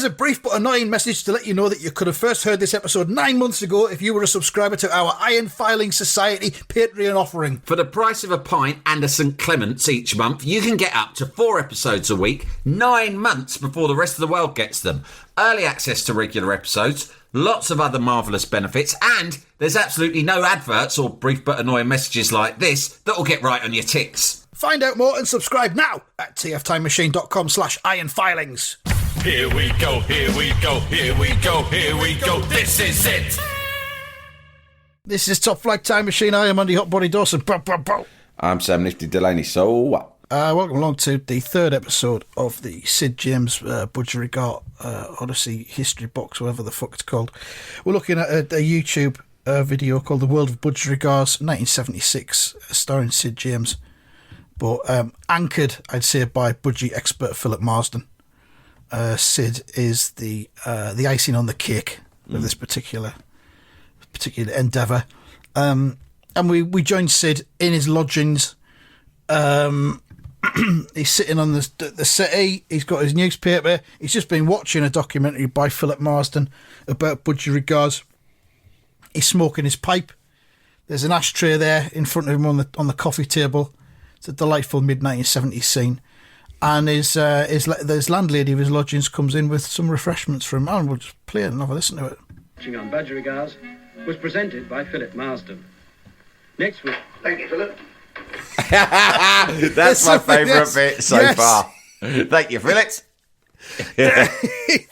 Here's a brief but annoying message to let you know that you could have first heard this episode 9 months ago if you were a subscriber to our Iron Filing Society Patreon offering. For the price of a pint and a St Clement's each month, you can get up to 4 episodes a week, 9 months before the rest of the world gets them. Early access to regular episodes, lots of other marvellous benefits, and there's absolutely no adverts or brief but annoying messages like this that will get right on your ticks. Find out more and subscribe now at tftimemachine.com/ironfilings. Here we go, here we go, here we go, here we go, this is it! This is Top Flight Time Machine. I am Andy Hotbody Dawson. I'm Sam Nifty Delaney, so what? Welcome along to the third episode of the Sid James Budgies Odyssey History Box, whatever the fuck it's called. We're looking at a YouTube video called The World of Budgies, 1976, starring Sid James, but anchored, I'd say, by budgie expert Philip Marsden. Sid is the icing on the cake of this particular endeavour, and we joined Sid in his lodgings. He's sitting on the settee. He's got his newspaper. He's just been watching a documentary by Philip Marsden about Budgies. He's smoking his pipe. There's an ashtray there in front of him on the coffee table. It's a delightful mid-1970s scene. And his landlady of his lodgings comes in with some refreshments for him. And we'll just play it and have a listen to it. Watching on Budgies was presented by Philip Marsden. Next week. Thank you, Philip. That's my favourite bit so far. Thank you, Philip.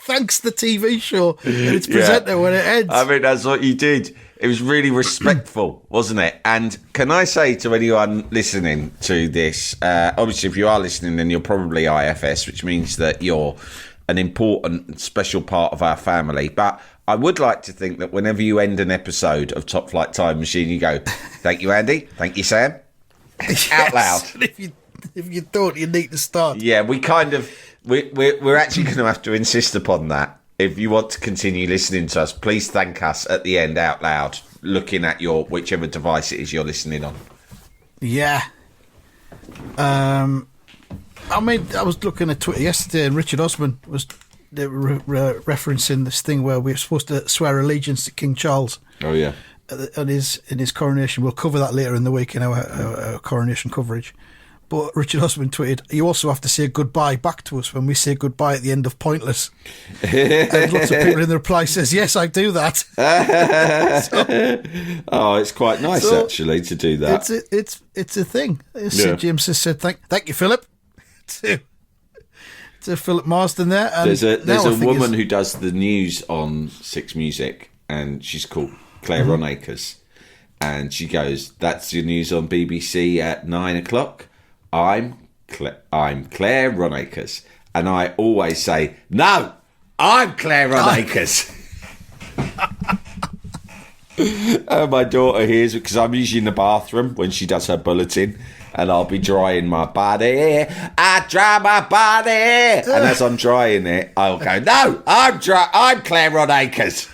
Thanks the TV show and its presenter when it ends. I mean, that's what you did. It was really respectful, wasn't it? And can I say to anyone listening to this, obviously if you are listening, then you're probably IFS, which means that you're an important and special part of our family. But I would like to think that whenever you end an episode of Top Flight Time Machine, you go, thank you, Andy. Thank you, Sam. Yes. Out loud. If you don't, you need to start. Yeah, we're actually going to have to insist upon that. If you want to continue listening to us, please thank us at the end out loud, looking at your whichever device it is you're listening on. Yeah. I mean, I was looking at Twitter yesterday, and Richard Osman was referencing this thing where we're supposed to swear allegiance to King Charles. Oh yeah. In his coronation. We'll cover that later in the week in our coronation coverage. But Richard Osman tweeted, "You also have to say goodbye back to us when we say goodbye at the end of Pointless." And lots of people in the reply says, "Yes, I do that." Oh, it's quite nice actually to do that. It's a thing. Sid James has said thank you, Philip, to Philip Marsden there. And there's a woman who does the news on Six Music, and she's called Claire Ronacres, and she goes, "That's your news on BBC at 9 o'clock. I'm Claire Ronacres," and I always say, "No, I'm Claire Ronacres." And my daughter hears it because I'm usually in the bathroom when she does her bulletin, and I'll be drying my body. I dry my body, and as I'm drying it, I'll go, "No, I'm Claire Ronacres."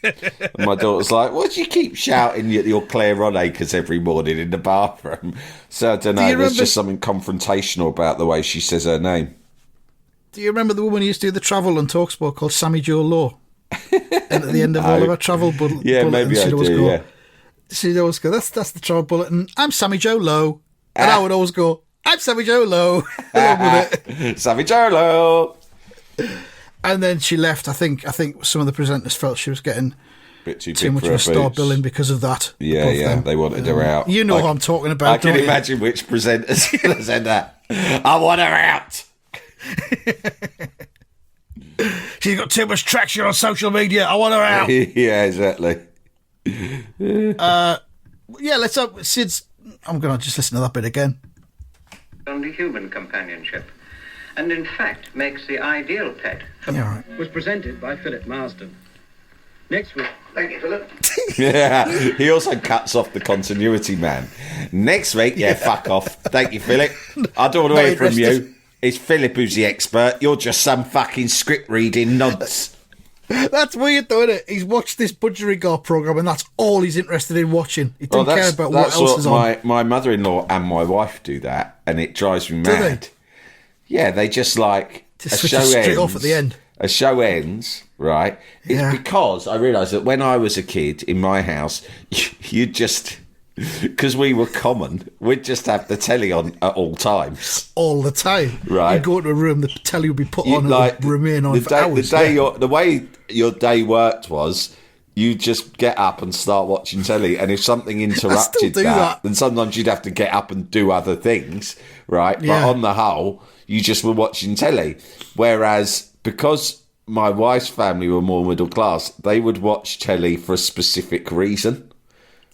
And my daughter's like, "What do you keep shouting your Claire Ronacres every morning in the bathroom?" So I don't know, there's just something confrontational about the way she says her name. Do you remember the woman who used to do the travel and talk sport called Sammy Jo Low? And at the end of all of her travel bulletins, maybe I do, yeah. She'd always go, that's the travel bulletin, "I'm Sammy Jo Low." And I would always go, "I'm Sammy Jo Low." Along with it. Sammy Jo Low. And then she left. I think some of the presenters felt she was getting bit too much of a star billing because of that. Yeah, they wanted her out. You know what I'm talking about. I can imagine which presenters said that. "I want her out." "She's got too much traction on social media. I want her out." Yeah, exactly. Let's have Sid's. I'm going to just listen to that bit again. Only human companionship, and in fact makes the ideal pet. Yeah, right. Was presented by Philip Marsden. Next week. Thank you, Philip. Yeah, he also cuts off the continuity man. "Next week, fuck off. Thank you, Philip. I don't want to hear from you. It's Philip who's the expert. You're just some fucking script reading nonce." That's weird though, isn't it? He's watched this Budgies programme and that's all he's interested in watching. He doesn't care about what else is on. My mother-in-law and my wife do that, and it drives me mad. Do they? Yeah, they just like switch it straight off at the end. a show ends, right, it's Yeah. because I realised that when I was a kid in my house, you just, because we were common, we'd just have the telly on at all times. All the time. Right. You'd go into a room, the telly would be put on and Like, it would remain on for hours. The way your day worked was you just get up and start watching telly, and if something interrupted do that, that. then sometimes you'd have to get up and do other things, right? Yeah. But on the whole, you just were watching telly. Whereas because my wife's family were more middle class, they would watch telly for a specific reason.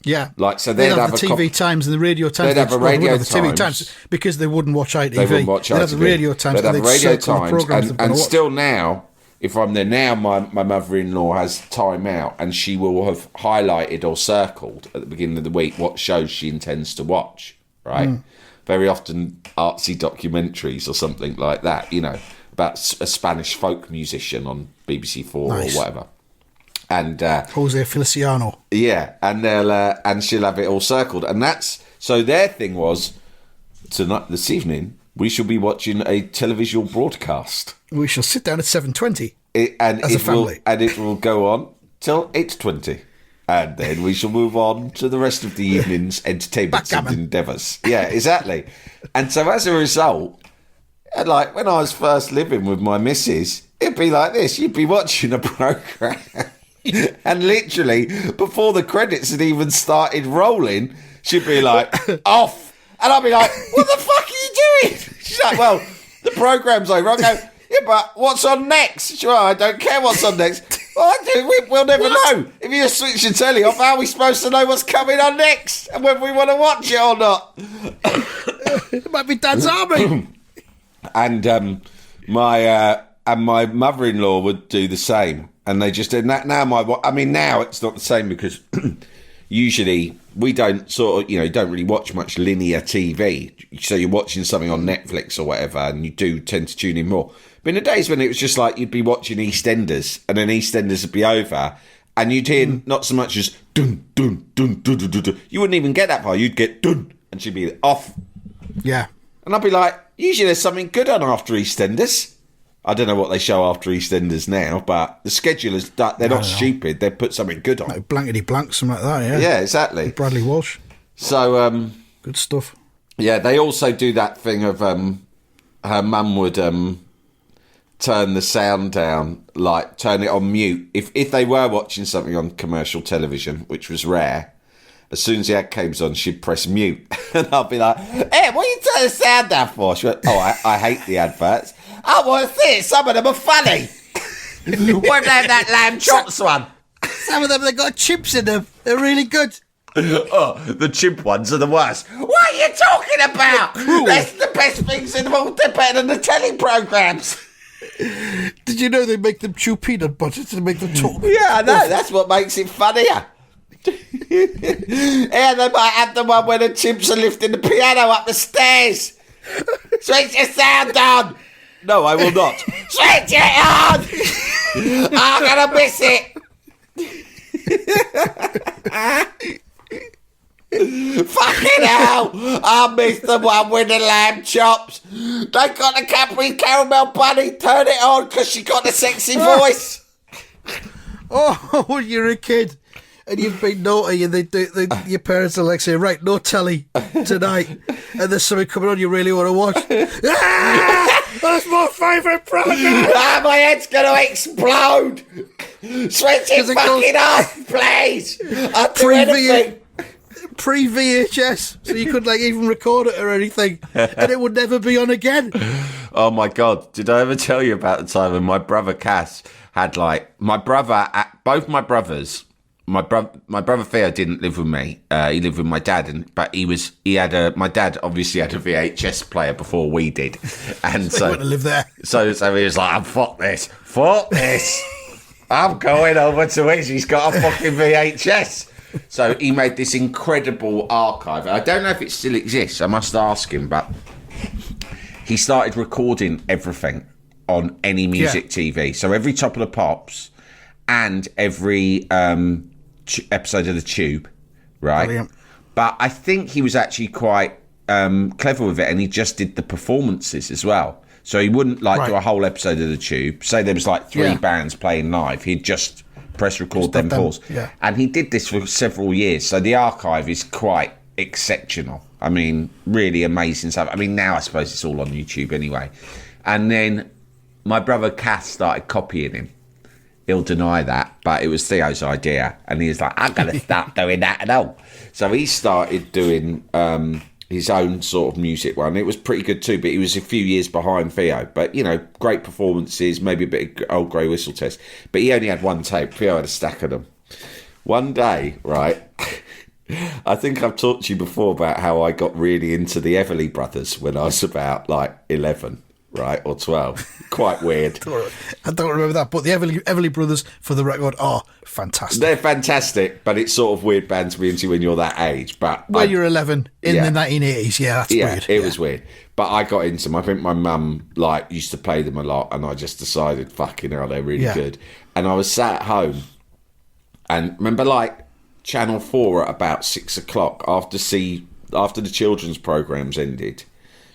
Yeah. Like, so they'd they'd have have the a TV times and the radio times. they'd have a Well, they radio wouldn't have the TV times. times because they wouldn't watch ITV. They wouldn't watch They'd have the ITV. radio times They'd have and the they'd radio circle the times, programmes they're and gonna watch. still now, if I'm there now, my mother-in-law has time out, and she will have highlighted or circled at the beginning of the week what shows she intends to watch. Right, very often artsy documentaries or something like that. You know, about a Spanish folk musician on BBC Four Nice. or whatever. And Jose Feliciano. yeah, and they'll and she'll have it all circled, and that's so. Their thing was tonight, this evening, we shall be watching a televisual broadcast. We shall sit down at 7:20. And As a it will, family. and it will go on till 8:20, and then we shall move on to the rest of the evening's entertainment and Backgammon. endeavours. Yeah, exactly. And so as a result, and like when I was first living with my missus, it'd be like this: you'd be watching a programme, and literally before the credits had even started rolling, she'd be like, "Off," and I'd be like, "What the fuck are you doing?" She's like, "Well, the programme's over." I go, "Yeah, but what's on next?" Sure, I don't care what's on next. Well, we'll never know. If you just switch the telly off, how are we supposed to know what's coming on next and whether we want to watch it or not? It might be Dad's Army. And my mother-in-law would do the same, and they just did that. Now now it's not the same because usually we don't don't really watch much linear TV. So you're watching something on Netflix or whatever, and you do tend to tune in more. But in the days when it was just like you'd be watching EastEnders, and then EastEnders would be over, and you'd hear not so much as dun dun dun dun dun dun, dun. You wouldn't even get that far. You'd get dun, and she'd be off, Yeah. and I'd be like, usually there's something good on after EastEnders. I don't know what they show after EastEnders now, but the schedulers, they're not stupid. They put something good on. Like blankety blank, something like that, yeah. Yeah, exactly. Bradley Walsh. So, Good stuff. yeah, they also do that thing of her mum would turn the sound down, like turn it on mute. If they were watching something on commercial television, which was rare, as soon as the ad came on, she'd press mute. And I'd be like, "Hey, what are you turning the sound down for?" She went, "Oh, I hate the adverts." "Oh, what's this? Some of them are funny." What about that lamb chops one? Some of them, they've got chips in them. They're really good. Oh, the chimp ones are the worst. What are you talking about? That's the best things in the world. They're better than the telly programmes. Did you know they make them chew peanut butter to make them talk? Yeah, I know. That's what makes it funnier. Yeah, they might have the one where the chimps are lifting the piano up the stairs. Switch your sound on. No, I will not. Switch it on. I'm gonna miss it. Fucking hell! I missed the one with the lamb chops. They got the Cadbury Caramel Bunny. Turn it on because she got the sexy voice. Oh, when you're a kid and you've been naughty and your parents are like saying, "Right, no telly tonight," and there's something coming on you really want to watch. That's my favourite programme. Ah, my head's gonna explode. Switch it fucking off, please. I'll do anything. Pre-VHS, so you couldn't like even record it or anything, and it would never be on again. Oh my God, did I ever tell you about the time when my brother Cass had both my brothers, my brother Theo didn't live with me, he lived with my dad, but my dad obviously had a VHS player before we did, and So you want to live there. So he was like, fuck this, I'm going over to his, he's got a fucking VHS. So he made this incredible archive. I don't know if it still exists, I must ask him, but he started recording everything on any music TV. So every Top of the Pops and every episode of The Tube, right? Brilliant. But I think he was actually quite clever with it, and he just did the performances as well. So he wouldn't like do Right. a whole episode of The Tube. Say there was like 3 Yeah. bands playing live. He'd just press record, Just then them, pause. yeah. And he did this for several years. So the archive is quite exceptional. I mean, really amazing stuff. I mean, now I suppose it's all on YouTube anyway. And then my brother Cass started copying him. He'll deny that, but it was Theo's idea. And he was like, I'm going to start doing that and all. So he started doing his own sort of music one. It was pretty good too, but he was a few years behind Theo. But, you know, great performances, maybe a bit of old grey whistle test. But he only had one tape. Theo had a stack of them. One day, right, I think I've talked to you before about how I got really into the Everly Brothers when I was about, like, 11. Right, or 12. Quite weird. I don't remember that, but the Everly Brothers, for the record, are fantastic. They're fantastic, but it's sort of weird band to be into when you're that age. But When you're 11 in Yeah. the 1980s, yeah, that's weird. It was weird. But I got into them. I think my mum used to play them a lot, and I just decided, fucking hell, they're really Yeah. good. And I was sat at home, and remember, like, Channel 4 at about 6 o'clock after the children's programmes ended.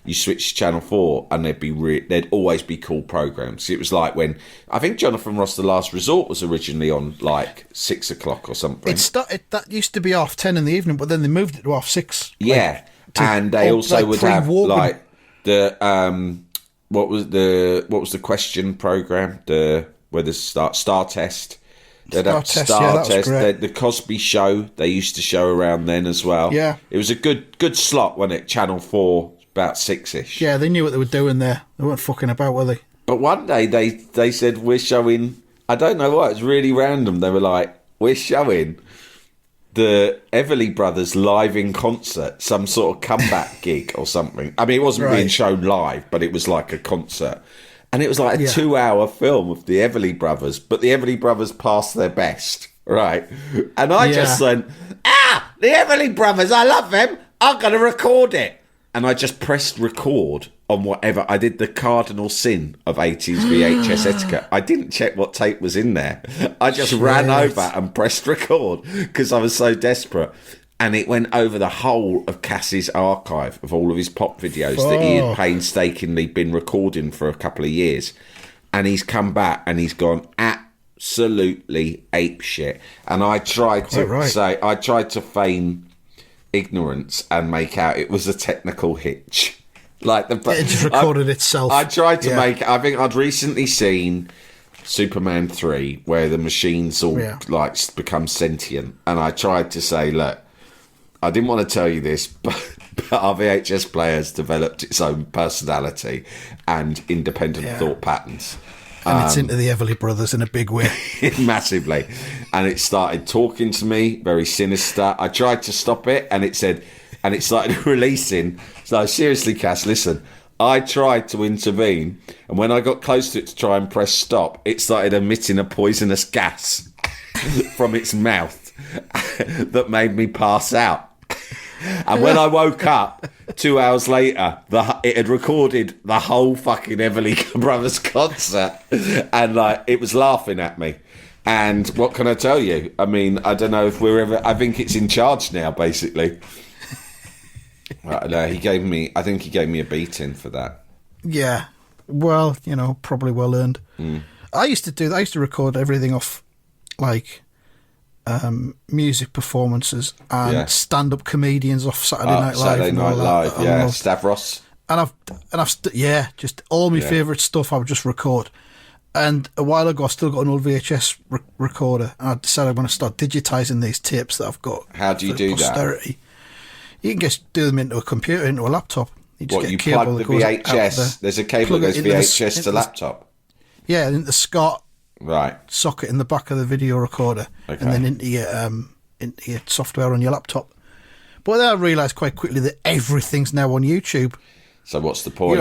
You switch to Channel 4 and there'd always be cool programmes. It was like when, I think Jonathan Ross The Last Resort was originally on like 6 o'clock or something. That used to be half 10 in the evening, but then they moved it to half 6. Yeah. And they also would have pre-Wogan. like the, what was the question programme? Where the Star Test. They'd have Test, yeah, that was great. The Cosby Show, they used to show around then as well. Yeah. It was a good slot, wasn't it? Channel 4, about 6-ish. Yeah, they knew what they were doing there. They weren't fucking about, were they? But one day they said, we're showing, I don't know what, it's really random. They were like, we're showing the Everly Brothers live in concert, some sort of comeback gig or something. I mean, it wasn't being Right. shown live, but it was like a concert. And it was like a 2-hour film of the Everly Brothers, but the Everly Brothers passed their best, right? And I just went, the Everly Brothers, I love them. I'm going to record it. And I just pressed record on whatever. I did the cardinal sin of 80s VHS etiquette. I didn't check what tape was in there. I just ran over and pressed record because I was so desperate. And it went over the whole of Cass's archive of all of his pop videos that he had painstakingly been recording for a couple of years. And he's come back and he's gone absolutely apeshit. And I tried I tried to feign ignorance and make out it was a technical hitch. Like It just recorded itself. I tried to make. I think I'd recently seen Superman 3, where the machines all like become sentient, and I tried to say, look, I didn't want to tell you this, but our VHS players developed its own personality and independent thought patterns. And it's into the Everly Brothers in a big way. Massively. And it started talking to me, very sinister. I tried to stop it, and it started releasing. So seriously, Cass, listen, I tried to intervene, and when I got close to it to try and press stop, it started emitting a poisonous gas from its mouth that made me pass out. And when I woke up 2 hours later, it had recorded the whole fucking Everly Brothers concert, and like it was laughing at me. And what can I tell you? I mean, I don't know if we're ever. I think it's in charge now, basically. I think he gave me a beating for that. Yeah, well, probably well earned. I used to do that. I used to record everything off, like, music performances and stand-up comedians off Saturday Night Live. Saturday Night Live, yeah. Stavros. And I've just all my favourite stuff I would just record. And a while ago, I still got an old VHS recorder, and I decided I'm going to start digitising these tapes that I've got. How do you do posterity. That? You can just do them into a computer, into a laptop. You just You plug the VHS? There's a cable that goes VHS to laptop. Yeah, into the SCART socket in the back of the video recorder, and then into your software on your laptop. But then I realised quite quickly that everything's now on YouTube. So what's the point?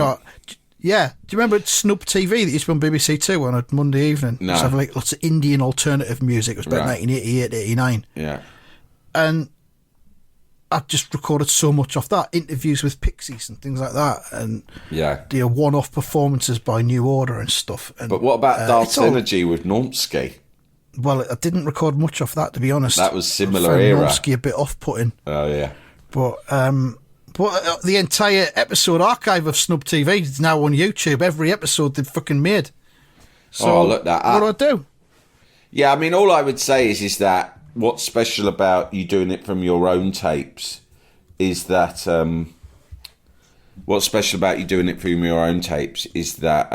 Yeah. Do you remember Snoop TV that used to be on BBC Two on a Monday evening? No. It used to have like lots of Indian alternative music. It was about 1988, 89. Yeah. And I just recorded so much of that, interviews with Pixies and things like that, and one-off performances by New Order and stuff. And, but what about Dance Energy with Normsky? Well, I didn't record much of that, to be honest. That was similar I found era. Normsky a bit off-putting. Oh yeah. But the entire episode archive of Snub TV is now on YouTube. Every episode they've fucking made. So look that up. What do I do? Yeah, I mean, all I would say is that what's special about you doing it from your own tapes is that what's special about you doing it from your own tapes is that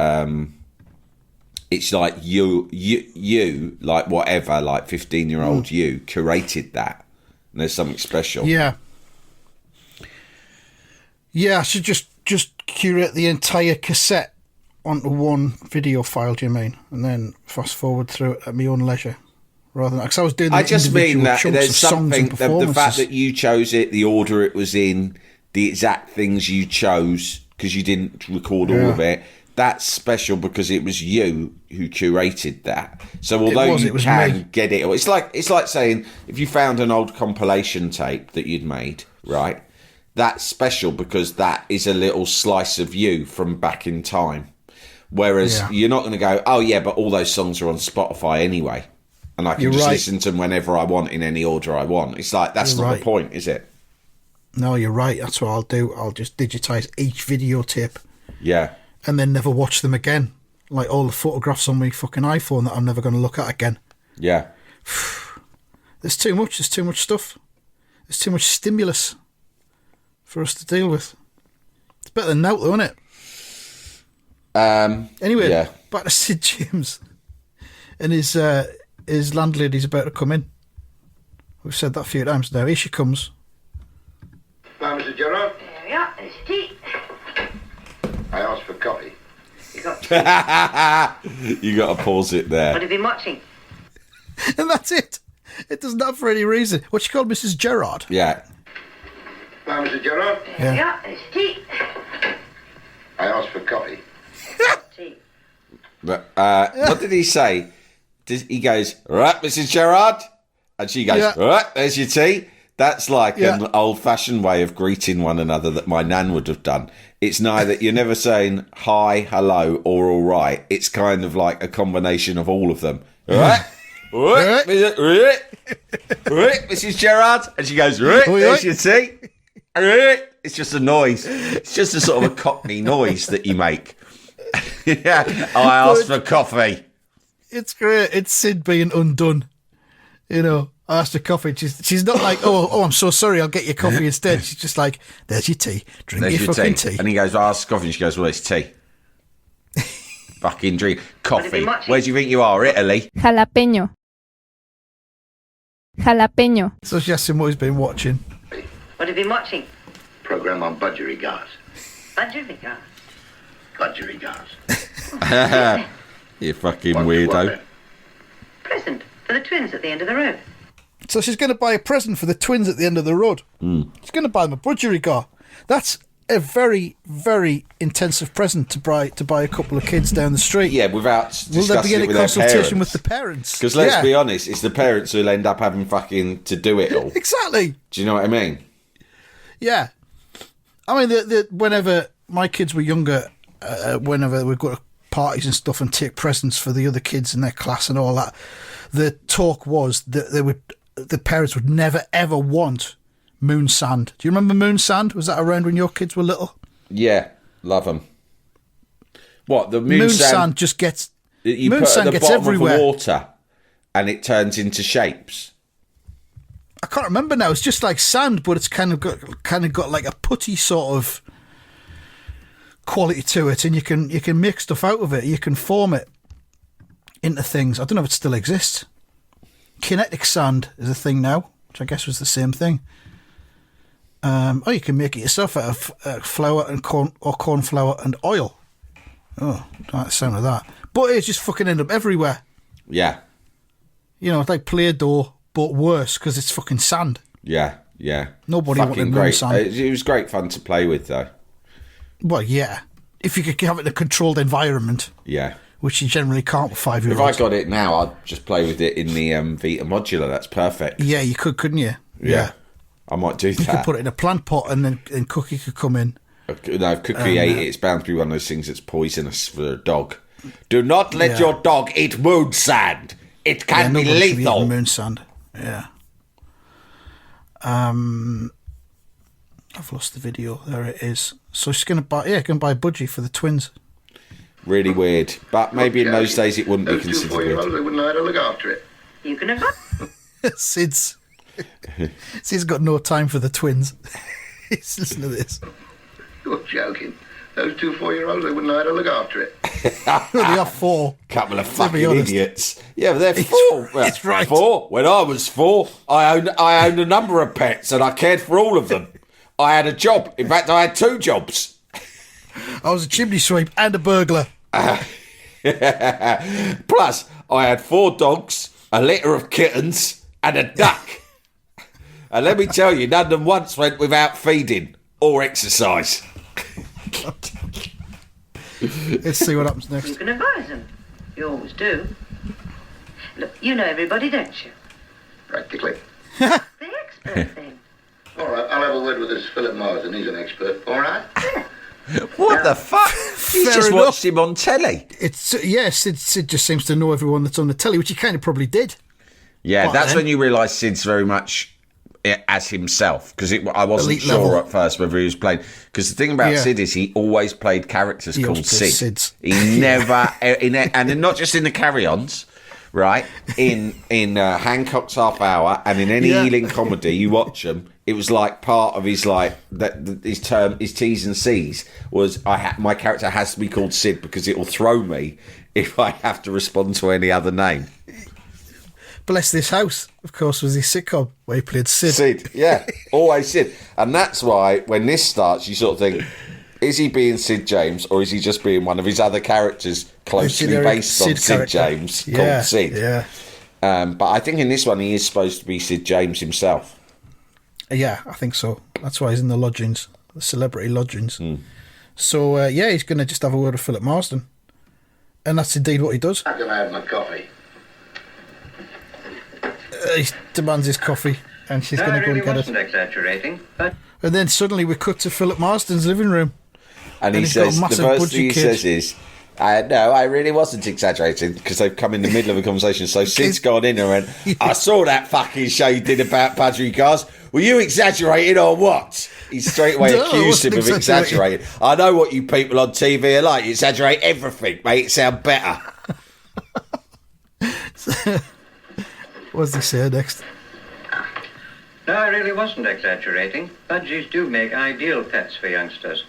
it's like you like whatever, like 15-year-old you curated that, and there's something special. Yeah, I should just curate the entire cassette onto one video file. Do you mean, and then fast forward through it at my own leisure, rather than because I was doing. I just mean that there's something the fact that you chose it, the order it was in, the exact things you chose because you didn't record all of it. That's special because it was you who curated that. So although you can get it, it's like saying if you found an old compilation tape that you'd made, right? That's special because that is a little slice of you from back in time. Whereas you're not going to go, oh yeah, but all those songs are on Spotify anyway, and I can listen to them whenever I want in any order I want. It's like that's not the point, is it? No, you're right. That's what I'll do. I'll just digitise each videotape. Yeah. And then never watch them again. Like all the photographs on my fucking iPhone that I'm never going to look at again. Yeah. There's too much. There's too much stuff. There's too much stimulus for us to deal with. It's better than now, though, isn't it? Anyway, back to Sid James. And his landlady's about to come in. We've said that a few times now. Here she comes. Now, Mr. Gerard, There we are, there's tea. I asked for coffee. You got You got to pause it there. What have you been watching? And that's it. It doesn't have for any reason. What's she called, Mrs. Gerard? Yeah. Now, Mr. Gerard, There we are, there's tea. I asked for coffee. Tea. But what did he say? He goes, right, Mrs. Gerard? And she goes, right, there's your tea. That's like an old-fashioned way of greeting one another that my nan would have done. It's neither, you're never saying hi, hello, or all right. It's kind of like a combination of all of them. All right? Right, Mrs. Gerard? And she goes, right, there's your tea. Right. It's just a noise. It's just a sort of a Cockney noise that you make. Yeah, I asked for coffee. It's great. It's Sid being undone. You know, I asked her coffee. She's not like, oh, I'm so sorry, I'll get your coffee instead. She's just like, there's your tea. Drink your fucking tea. And he goes, I asked for coffee. And she goes, well, it's tea. Fucking drink coffee. Where do you think you are, Italy? Jalapeño. Jalapeño. So she asked him what he's been watching. What have you been watching? Program on budgerigars. Budgies. Budgerigars. You fucking weirdo. Present for the twins at the end of the road. So she's going to buy a present for the twins at the end of the road. She's going to buy them a budgerigar. That's a very, very intensive present to buy a couple of kids down the street. Yeah, without Will there be discussing it any with their consultation parents. with the parents? Because let's be honest, it's the parents who'll end up having fucking to do it all. Exactly. Do you know what I mean? Yeah. I mean, whenever my kids were younger, whenever we'd go to parties and stuff and take presents for the other kids in their class and all that, the talk was that the parents would never ever want moon sand. Do you remember moon sand? Was that around when your kids were little? Yeah, love them. What, the moon sand just gets you moon put sand at the gets bottom everywhere. of the water and it turns into shapes. I can't remember now. It's just like sand, but it's kind of got like a putty sort of quality to it, and you can make stuff out of it. You can form it into things. I don't know if it still exists. Kinetic sand is a thing now, which I guess was the same thing. Or you can make it yourself out of flour and corn flour and oil. Oh, don't like the sound of that. But it just fucking end up everywhere. Yeah. You know, it's like Play-Doh, but worse because it's fucking sand. Yeah, yeah. Nobody fucking wanted great. moon sand. It was great fun to play with, though. Well, yeah. If you could have it in a controlled environment. Yeah. Which you generally can't with 5-year-olds. If I got it now, I'd just play with it in the Vita Modular. That's perfect. Yeah, you could, couldn't you? Yeah. I might do that. You could put it in a plant pot and then Cookie could come in. No, if Cookie ate it, it's bound to be one of those things that's poisonous for a dog. Do not let your dog eat moon sand. It can be lethal. Moon sand. Yeah. I've lost the video. There it is. So she's going to buy a budgie for the twins. Really weird. But maybe in those days it wouldn't be Those two considered 4-year-olds, weird. they wouldn't know how to look after it. You can have Sid's got no time for the twins. He's listening to this. You're joking. Those two 4-year-olds, they wouldn't know how to look after it. They are 4. Couple of To be fucking honest. idiots. Yeah, but they're 4. Well, it's right. 4. When I was 4, I owned a number of pets and I cared for all of them. I had a job. In fact, I had 2 jobs. I was a chimney sweep and a burglar. Plus, I had 4 dogs, a litter of kittens, and a duck. And let me tell you, none of them once went without feeding or exercise. Let's see what happens You next. can advise them. You always do. Look, you know everybody, don't you? Practically. The expert thing. All right, I'll have a word with this Philip Marsden. He's an expert. All right? What the fuck? He's Fair just enough. watched him on telly. It's Sid just seems to know everyone that's on the telly, which he kind of probably did. Yeah, What, that's then? when you realise Sid's very much as himself, because I wasn't Elite sure level. at first whether he was playing. Because the thing about Yeah. Sid is he always played characters He called always plays Sid. Sids. He never, and not just in the Carry-Ons, right? In Hancock's Half Hour and in any Yeah. Ealing comedy, you watch them. It was like part of his his T's and C's was my character has to be called Sid because it will throw me if I have to respond to any other name. Bless This House, of course, was his sitcom where he played Sid. Sid, yeah, always Sid. And that's why when this starts, you sort of think, is he being Sid James or is he just being one of his other characters closely generic based on Sid Sid character. James Yeah, called Sid? Yeah. But I think in this one he is supposed to be Sid James himself. Yeah, I think so. That's why he's in the lodgings, the celebrity lodgings. Hmm. So, he's going to just have a word with Philip Marsden. And that's indeed what he does. How can I have my coffee? He demands his coffee, and she's going to go and get wasn't it. exaggerating, but And then suddenly we cut to Philip Marsden's living room. And he he's got a says, the massive first budgie thing he kid. says is, no, I really wasn't exaggerating because they've come in the middle of a conversation. So Sid's gone in and went, I saw that fucking show you did about Budgie cars. Were you exaggerating or what? He straight away No, I accused him wasn't of exaggerating. I know what you people on TV are like. You exaggerate everything, make it sound better. What does he say next? No, I really wasn't exaggerating. Budgies do make ideal pets for youngsters.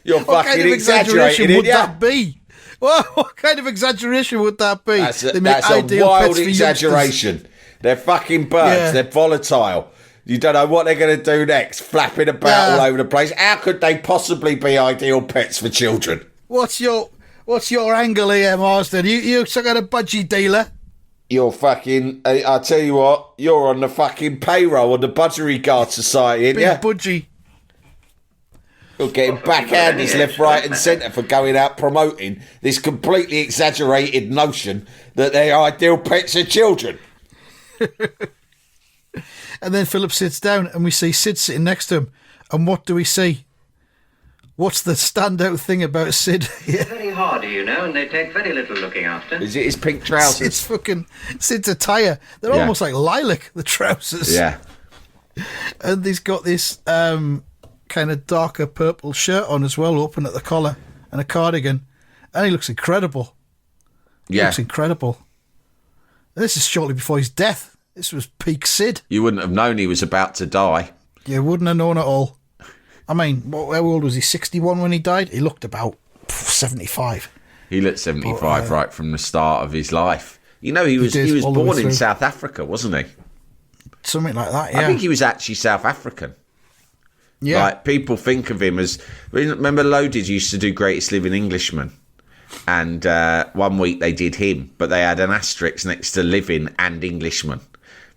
You're What kind fucking of exaggeration exaggerating, would yeah? that be? What kind of exaggeration would that be? That's They make a ideal wild pets for youngsters. exaggeration. They're fucking birds. Yeah. They're volatile. You don't know what they're going to do next. Flapping about all over the place. How could they possibly be ideal pets for children? What's your angle here, Marsden? You some kind of budgie dealer? You're fucking... I tell you what, you're on the fucking payroll of the Budgery Guard Society, ain't Big you? budgie. You're getting backhanders left, right and centre for going out promoting this completely exaggerated notion that they're ideal pets for children. And then Philip sits down and we see Sid sitting next to him. And what do we see? What's the standout thing about Sid? They're very hardy, you know, and they take very little looking after. Is it his pink trousers? It's fucking Sid's attire. They're Yeah. almost like lilac, the trousers. Yeah. And he's got this kind of darker purple shirt on as well, open at the collar, and a cardigan. And he looks incredible. He Yeah. looks incredible. And this is shortly before his death. This was peak Sid. You wouldn't have known he was about to die. You wouldn't have known at all. I mean, how old was he? 61 when he died? He looked about 75. He looked 75 right from the start of his life. You know, he was did, all the way born in through. South Africa, wasn't he? Something like that, yeah. I think he was actually South African. yeah. Like, people think of him as... Remember Loaded used to do Greatest Living Englishman? And one week they did him, but they had an asterisk next to Living and Englishman.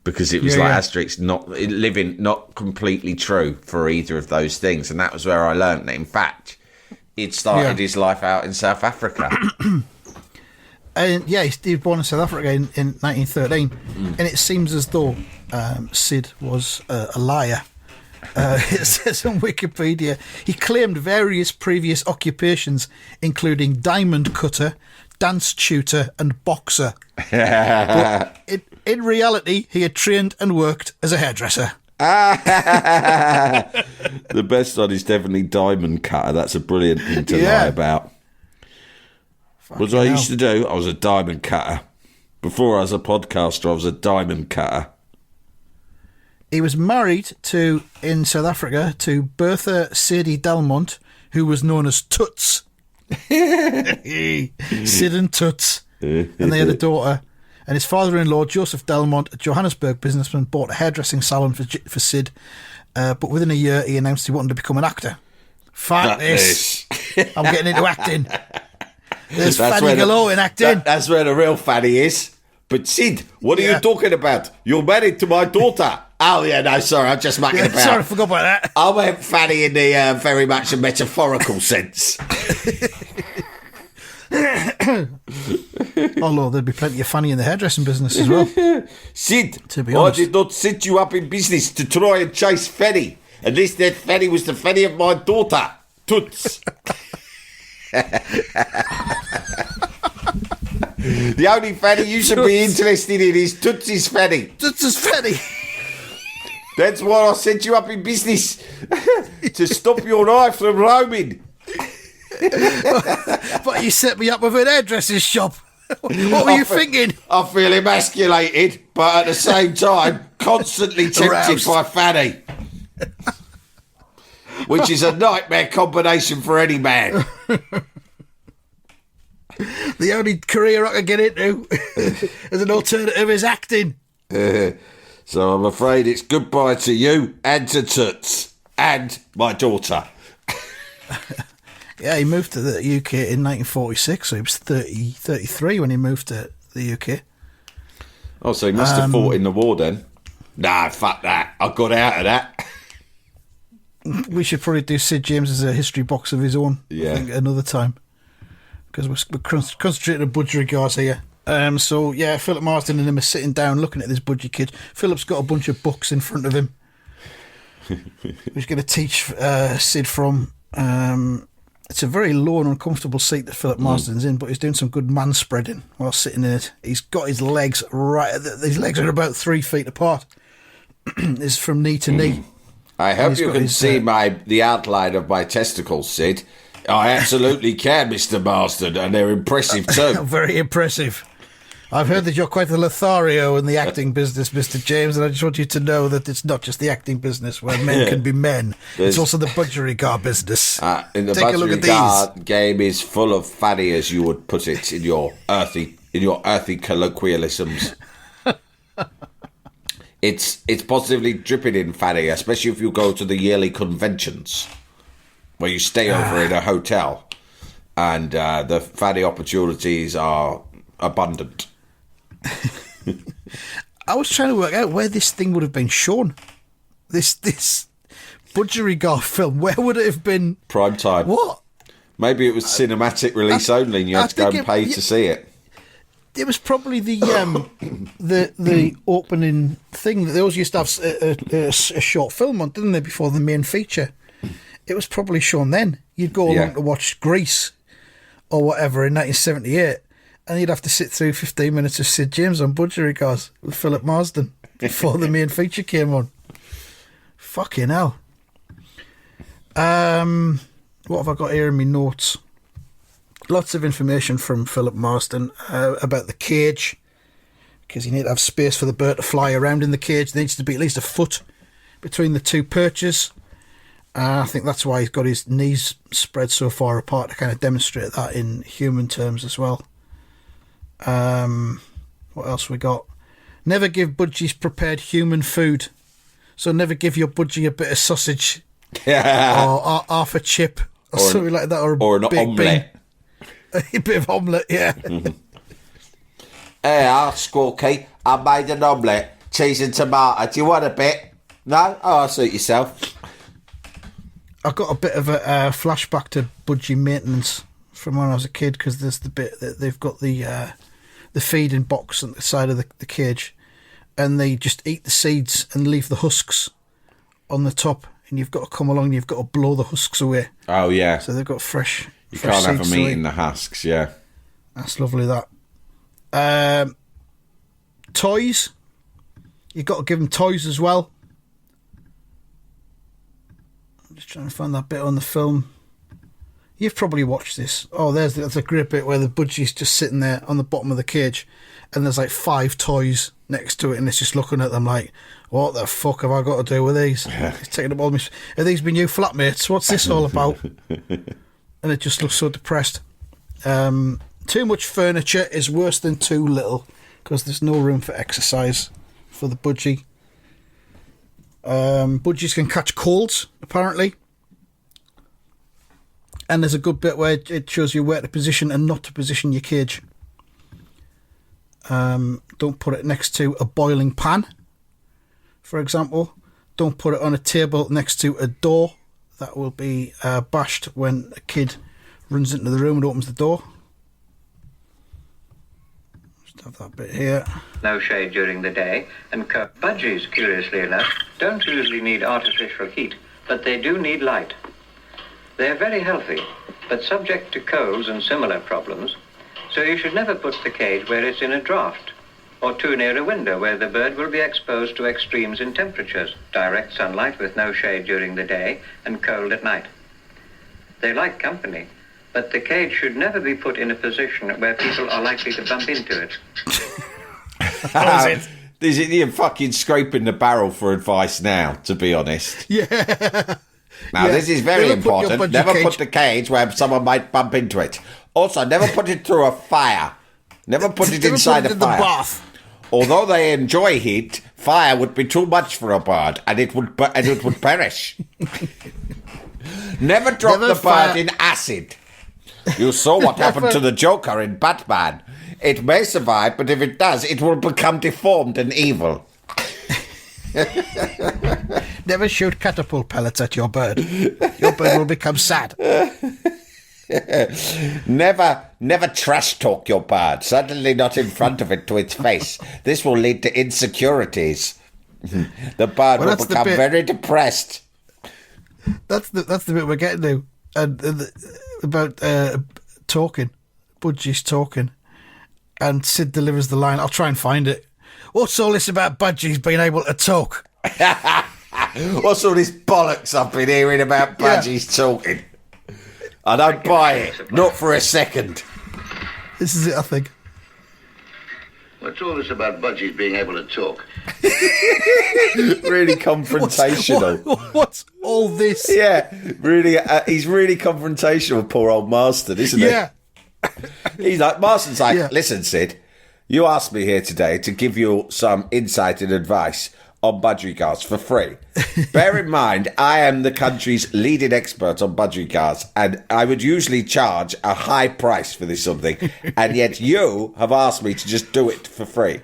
Because it was Yeah, like yeah. asterisk, living, not completely true for either of those things. And that was where I learned that, in fact, he'd started Yeah. his life out in South Africa. And yeah, he was born in South Africa in 1913, and it seems as though Sid was a liar. It says on Wikipedia he claimed various previous occupations, including diamond cutter, dance tutor, and boxer. But in reality, he had trained and worked as a hairdresser. The best one is definitely diamond cutter. That's a brilliant thing to lie about. What I used to do, I was a diamond cutter. Before I was a podcaster, I was a diamond cutter. He was married in South Africa to Bertha Sadie Delmont, who was known as Toots. Sid and Toots. And they had a daughter. And his father-in-law, Joseph Delmont, a Johannesburg businessman, bought a hairdressing salon for Sid. But within a year, he announced he wanted to become an actor. Fuck this. I'm getting into acting. There's Fanny galore in acting. That's where the real Fanny is. But Sid, what are you talking about? You're married to my daughter. Oh, yeah, no, sorry, I'm just mucking about. Sorry, I forgot about that. I meant Fanny in the very much a metaphorical sense. Although there'd be plenty of Fanny in the hairdressing business as well. Sid, to be honest. I did not set you up in business to try and chase Fanny. At least that Fanny was the Fanny of my daughter, Toots. The only Fanny you should be interested in is Toots's Fanny. Toots's Fanny. That's why I set you up in business, to stop your eye from roaming. But you set me up with an hairdresser's shop. What were you thinking? I feel emasculated, but at the same time, constantly tempted by Fanny. Which is a nightmare combination for any man. The only career I can get into as an alternative is acting. So I'm afraid it's goodbye to you and to Toots and my daughter. Yeah, he moved to the UK in 1946, so he was 33 when he moved to the UK. Oh, so he must have fought in the war then. Nah, fuck that. I got out of that. We should probably do Sid James as a history box of his own. Yeah. I think another time. Because we're concentrating on Budgerigars here. So, yeah, Philip Marsden and him are sitting down looking at this Budgie kid. Philip's got a bunch of books in front of him. He's going to teach Sid from. It's a very low and uncomfortable seat that Philip Marsden's in, but he's doing some good man spreading while sitting in it. He's got his legs his legs are about 3 feet apart. It's from knee to knee. I hope you can see the outline of my testicles, Sid. I absolutely can, Mr. Marsden, and they're impressive too. Very impressive. I've heard that you're quite a Lothario in the acting business, Mr. James, and I just want you to know that it's not just the acting business where men can be men. It's also the budgerigar business. In the budgerigar game is full of fanny, as you would put it in your earthy colloquialisms. It's positively dripping in fanny, especially if you go to the yearly conventions where you stay over in a hotel, and the fanny opportunities are abundant. I was trying to work out where this thing would have been shown. This budgerigar film, where would it have been? Prime time. What? Maybe it was cinematic release only, and you had to go and pay to see it. It was probably the opening thing that they always used to have a short film on, didn't they, before the main feature? It was probably shown then. You'd go along to watch Grease or whatever in 1978, and you'd have to sit through 15 minutes of Sid James on Budgerigars with Philip Marsden before the main feature came on. Fucking hell. What have I got here in my notes? Lots of information from Philip Marsden about the cage, because you need to have space for the bird to fly around in the cage. There needs to be at least a foot between the two perches. I think that's why he's got his knees spread so far apart, to kind of demonstrate that in human terms as well. What else we got? Never give budgies prepared human food. So never give your budgie a bit of sausage or half a chip or something like that, or an omelette. A bit of omelette, yeah. Hey, Squawky, I made an omelette, cheese and tomato. Do you want a bit? No? Oh, I'll suit yourself. I got a bit of a flashback to budgie maintenance from when I was a kid, because there's the bit that they've got the feeding box on the side of the cage, and they just eat the seeds and leave the husks on the top, and you've got to come along and you've got to blow the husks away. Oh, yeah. So they've got fresh. You can't have them eating the husks, yeah. That's lovely, that. Toys. You've got to give them toys as well. Just trying to find that bit on the film. You've probably watched this. Oh, there's a great bit where the Budgie's just sitting there on the bottom of the cage, and there's like 5 toys next to it, and it's just looking at them like, what the fuck have I got to do with these? It's taking up all my... Are these my new flatmates? What's this all about? And it just looks so depressed. Too much furniture is worse than too little, because there's no room for exercise for the Budgie. Budgies can catch colds, apparently. And there's a good bit where it shows you where to position and not to position your cage. Don't put it next to a boiling pan, for example. Don't put it on a table next to a door. That will be bashed when a kid runs into the room and opens the door. Just have that bit here. No shade during the day, and Budgies, curiously enough, don't usually need artificial heat, but they do need light. They're very healthy, but subject to colds and similar problems, so you should never put the cage where it's in a draught, or too near a window where the bird will be exposed to extremes in temperatures, direct sunlight with no shade during the day, and cold at night. They like company, but the cage should never be put in a position where people are likely to bump into it. You're fucking scraping the barrel for advice now, to be honest. Yeah. Now, this is very important. Never put the cage where someone might bump into it. Also, never put it through a fire. Never put it inside a fire. The bath. Although they enjoy heat, fire would be too much for a bird, and it would perish. Never drop the bird in acid. You saw what happened to the Joker in Batman. It may survive, but if it does, it will become deformed and evil. Never shoot catapult pellets at your bird. Your bird will become sad. Never trash talk your bird. Certainly not in front of it to its face. This will lead to insecurities. The bird will become very depressed. That's the bit we're getting to. And about talking. Budgie's talking. And Sid delivers the line. I'll try and find it. What's all this about Budgies being able to talk? What's all this bollocks I've been hearing about Budgies talking? I don't buy it. Not for a second. This is it, I think. What's all this about Budgies being able to talk? Really confrontational. What's all this? Yeah, really. He's really confrontational, poor old Marston, isn't he? Yeah. He's like, Marston's like, listen, Sid, you asked me here today to give you some insight and advice on budgie cars for free. Bear in mind, I am the country's leading expert on budgie cars, and I would usually charge a high price for this something, and yet you have asked me to just do it for free.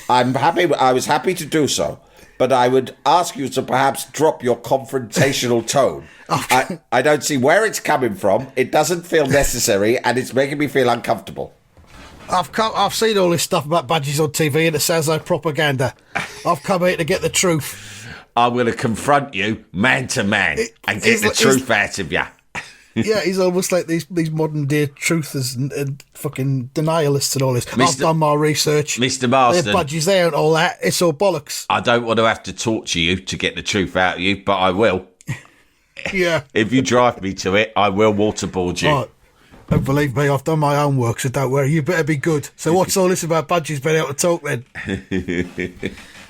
I'm happy. I was happy to do so, but I would ask you to perhaps drop your confrontational tone. I don't see where it's coming from. It doesn't feel necessary, and it's making me feel uncomfortable. I've seen all this stuff about Budgies on TV, and it sounds like propaganda. I've come here to get the truth. I'm going to confront you man to man and get the truth out of you. Yeah, he's almost like these modern day truthers and fucking denialists and all this. I've done my research. Mr. Marston. Budgies there and all that. It's all bollocks. I don't want to have to torture you to get the truth out of you, but I will. Yeah. If you drive me to it, I will waterboard you. Oh, don't believe me, I've done my own work, so don't worry. You better be good. So what's all this about Budgies being able to talk then?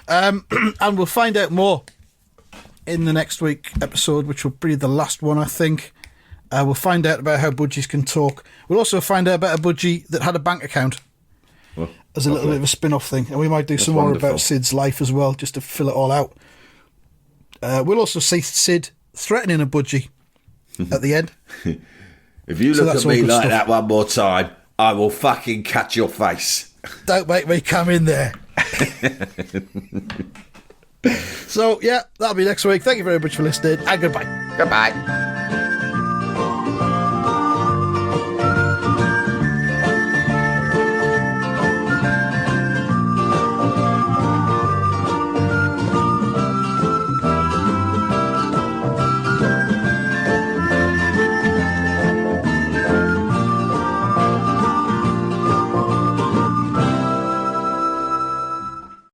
And we'll find out more in the next week episode, which will be the last one, I think. We'll find out about how Budgies can talk. We'll also find out about a Budgie that had a bank account as a little bit of a spin-off thing. And we might do some more about Sid's life as well, just to fill it all out. We'll also see Sid threatening a Budgie at the end. If you look at me like that one more time, I will fucking cut your face. Don't make me come in there. So, yeah, that'll be next week. Thank you very much for listening, and goodbye. Goodbye.